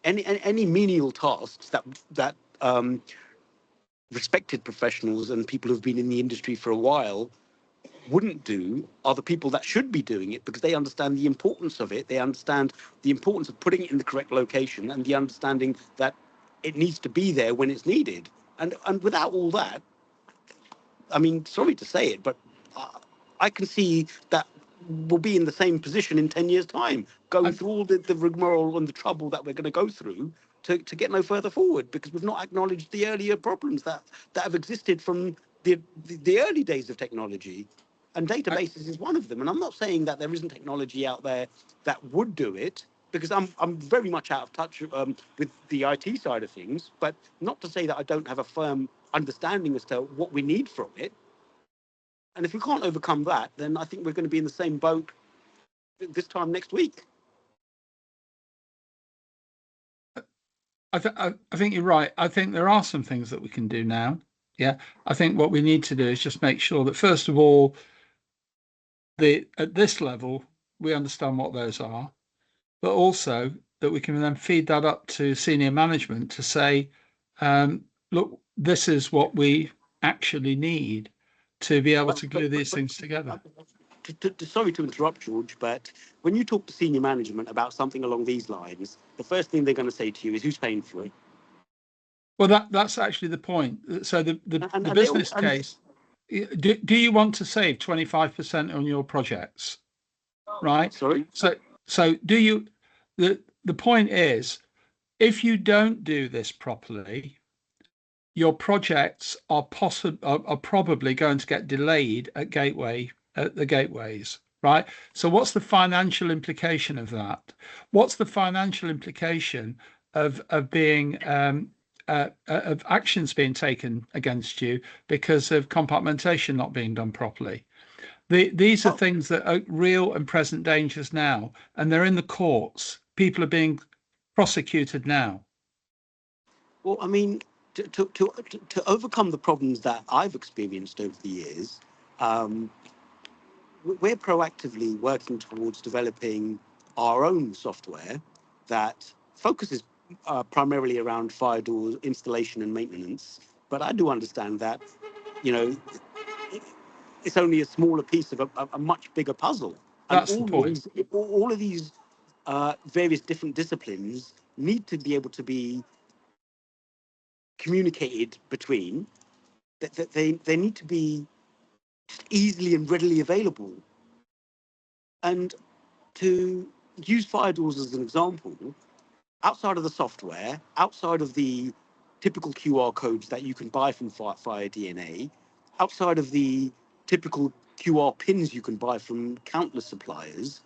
any menial tasks that respected professionals and people who've been in the industry for a while wouldn't do are the people that should be doing it, because they understand the importance of it. They understand the importance of putting it in the correct location, and the understanding that it needs to be there when it's needed. And without all that, I mean, sorry to say it, but I can see that we'll be in the same position in 10 years' time, going through all the rigmarole and the trouble that we're going to go through to get no further forward, because we've not acknowledged the earlier problems that have existed from the early days of technology. And databases is one of them. And I'm not saying that there isn't technology out there that would do it, because I'm very much out of touch with the IT side of things, but not to say that I don't have a firm understanding as to what we need from it. And if we can't overcome that, then I think we're going to be in the same boat this time next week. I think you're right. I think there are some things that we can do now. Yeah, I think what we need to do is just make sure that, first of all, at this level, we understand what those are, but also that we can then feed that up to senior management to say, look, this is what we actually need to be able to glue these things together. Sorry to interrupt, George, but when you talk to senior management about something along these lines, the first thing they're going to say to you is, who's paying for it? Well, that's actually the point. So the business case, do you want to save 25% on your projects? Right? Sorry? So do you, the point is, if you don't do this properly, your projects are probably going to get delayed at the gateways, right? So what's the financial implication of that? What's the financial implication of being of actions being taken against you because of compartmentation not being done properly? These are things that are real and present dangers now, and they're in the courts. People are being prosecuted now. Well, I mean, to overcome the problems that I've experienced over the years, we're proactively working towards developing our own software that focuses primarily around fire door installation and maintenance. But I do understand that, you know, it's only a smaller piece of a much bigger puzzle. And That's the point. All of these various different disciplines need to be able to be communicated between. That they need to be easily and readily available. And to use fire doors as an example, outside of the software, outside of the typical QR codes that you can buy from Fire DNA, outside of the typical QR pins you can buy from countless suppliers,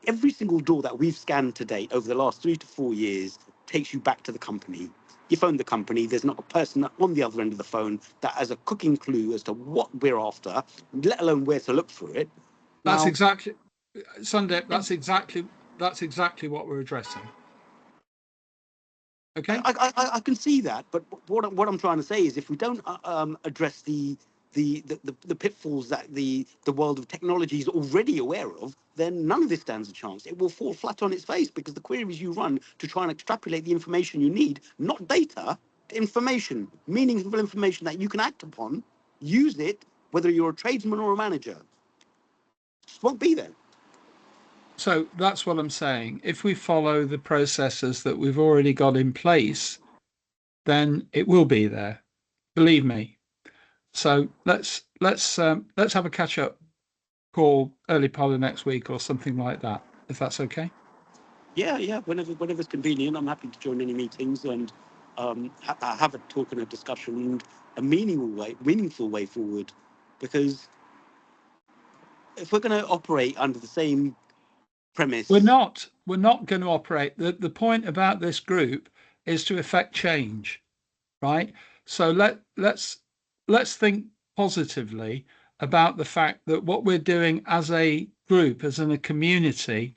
every single door that we've scanned to date over the last 3 to 4 years takes you back to the company. You phone the company, there's not a person on the other end of the phone that has a cooking clue as to what we're after, let alone where to look for it. That's exactly, Sunday. That's exactly what we're addressing. Okay. I can see that, but what I'm trying to say is, if we don't address the pitfalls that the world of technology is already aware of, then none of this stands a chance. It will fall flat on its face, because the queries you run to try and extrapolate the information you need, not data, information, meaningful information that you can act upon, use it, whether you're a tradesman or a manager, just won't be there. So that's what I'm saying. If we follow the processes that we've already got in place, then it will be there. Believe me. So let's have a catch up call early part of next week or something like that, if that's okay. Yeah. Whenever's convenient, I'm happy to join any meetings and have a talk and a discussion and a meaningful way forward. Because if we're going to operate under the same premise, we're not going to operate. The point about this group is to effect change, right? So let's think positively about the fact that what we're doing as a group, as in a community,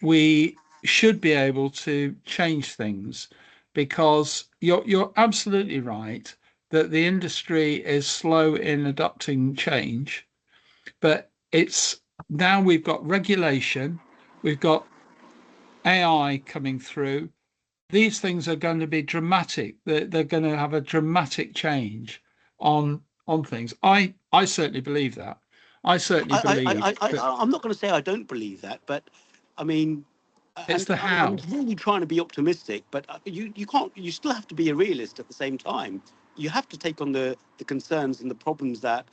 we should be able to change things, because you're absolutely right that the industry is slow in adopting change, but it's now we've got regulation, we've got AI coming through. These things are going to be dramatic. They're going to have a dramatic change on things. I certainly believe that. I certainly believe that I'm not going to say I don't believe that, but I mean, it's the I'm how. really trying to be optimistic, but you can't. You still have to be a realist at the same time. You have to take on the concerns and the problems that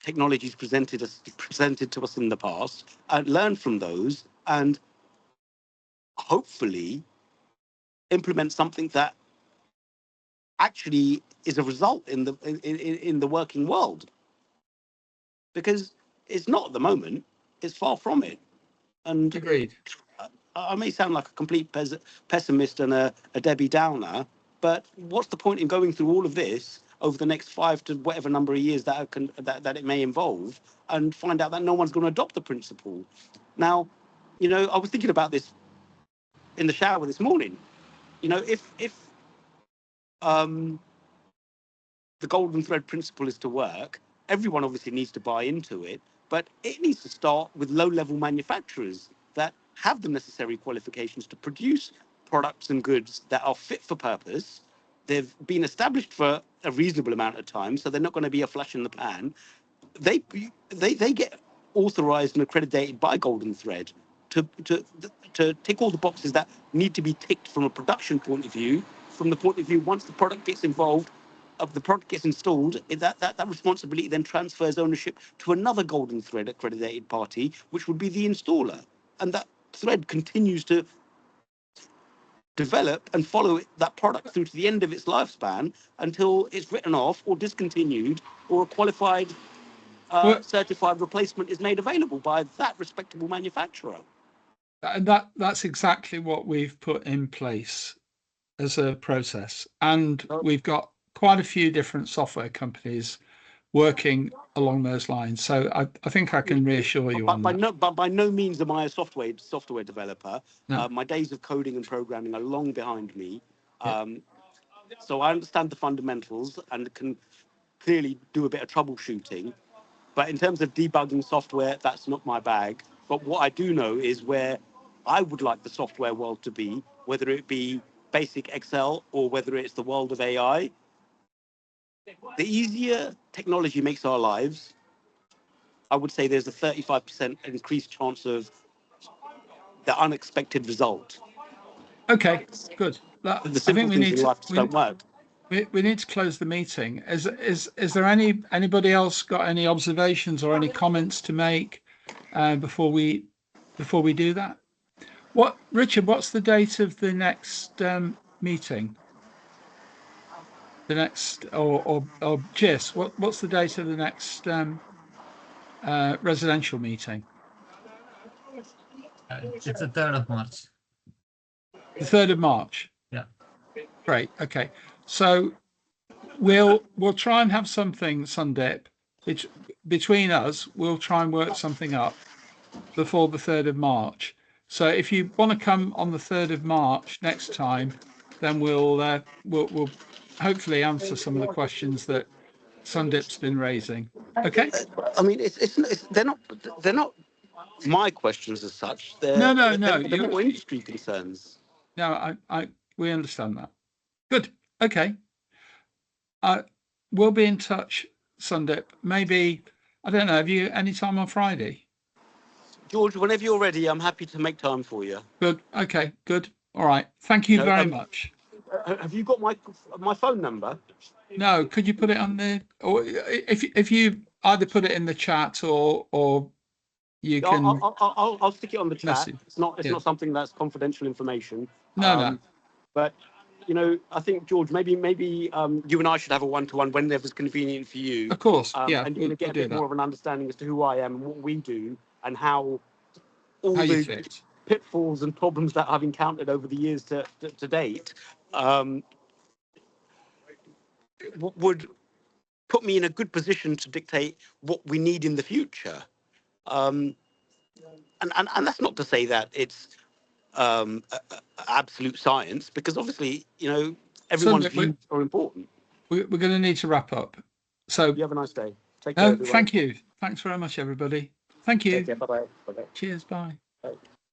technology's presented to us in the past, and learn from those, and hopefully implement something that actually is a result in the working world. Because it's not at the moment. It's far from it. And Agreed. I may sound like a complete pessimist and a Debbie Downer, but what's the point in going through all of this over the next 5 to whatever number of years that it may involve, and find out that no one's going to adopt the principle? Now, I was thinking about this in the shower this morning. If the golden thread principle is to work, everyone obviously needs to buy into it, but it needs to start with low-level manufacturers that have the necessary qualifications to produce products and goods that are fit for purpose. They've been established for a reasonable amount of time, so they're not going to be a flash in the pan. They get authorized and accredited by Golden Thread to tick all the boxes that need to be ticked from a production point of view. From the point of view, once the product gets involved, of the product gets installed, that responsibility then transfers ownership to another Golden Thread accredited party, which would be the installer, and that thread continues to develop and follow that product through to the end of its lifespan until it's written off or discontinued, or a qualified certified replacement is made available by that respectable manufacturer. And that's exactly what we've put in place as a process. And we've got quite a few different software companies working along those lines. So I think I can reassure you on that. But by no means am I a software developer. No. My days of coding and programming are long behind me. Yeah. So I understand the fundamentals and can clearly do a bit of troubleshooting. But in terms of debugging software, that's not my bag. But what I do know is where I would like the software world to be, whether it be basic Excel or whether it's the world of AI. The easier technology makes our lives, I would say there's a 35% increased chance of the unexpected result. Okay, good. The I simple think we things need in life just don't work. we need to close the meeting. Is there anybody else got any observations or any comments to make before we do that? Richard, what's the date of the next meeting? The next or Jess, what's the date of the next residential meeting? It's the 3rd of March. The 3rd of March. Yeah. Great. Okay. So we'll try and have something, Sundip, between us. We'll try and work something up before the 3rd of March. So if you want to come on the 3rd of March next time, then we'll hopefully answer some of the questions that Sundip's been raising. Okay. I mean, they're not my questions as such. No. They're more industry concerns. No, we understand that. Good. Okay. We'll be in touch, Sundip. Maybe, I don't know, have you any time on Friday? George, whenever you're ready, I'm happy to make time for you. Good. Okay, good. All right. Thank you very much. Have you got my phone number? No, could you put it on the, or if you either put it in the chat or you can. I'll stick it on the chat. Message. It's not something that's confidential information. No. But I think, George, maybe you and I should have a one-to-one whenever's convenient for you. Of course, yeah. And you're going to get a bit more of an understanding as to who I am and what we do and how all the pitfalls and problems that I've encountered over the years to date would put me in a good position to dictate what we need in the future. And that's not to say that it's absolute science, because obviously, everyone's views are important. We're going to need to wrap up. So you have a nice day. Take care, everyone. Thank you. Thanks very much, everybody. Thank you. Take care. Bye-bye. Bye-bye. Cheers. Bye. Bye.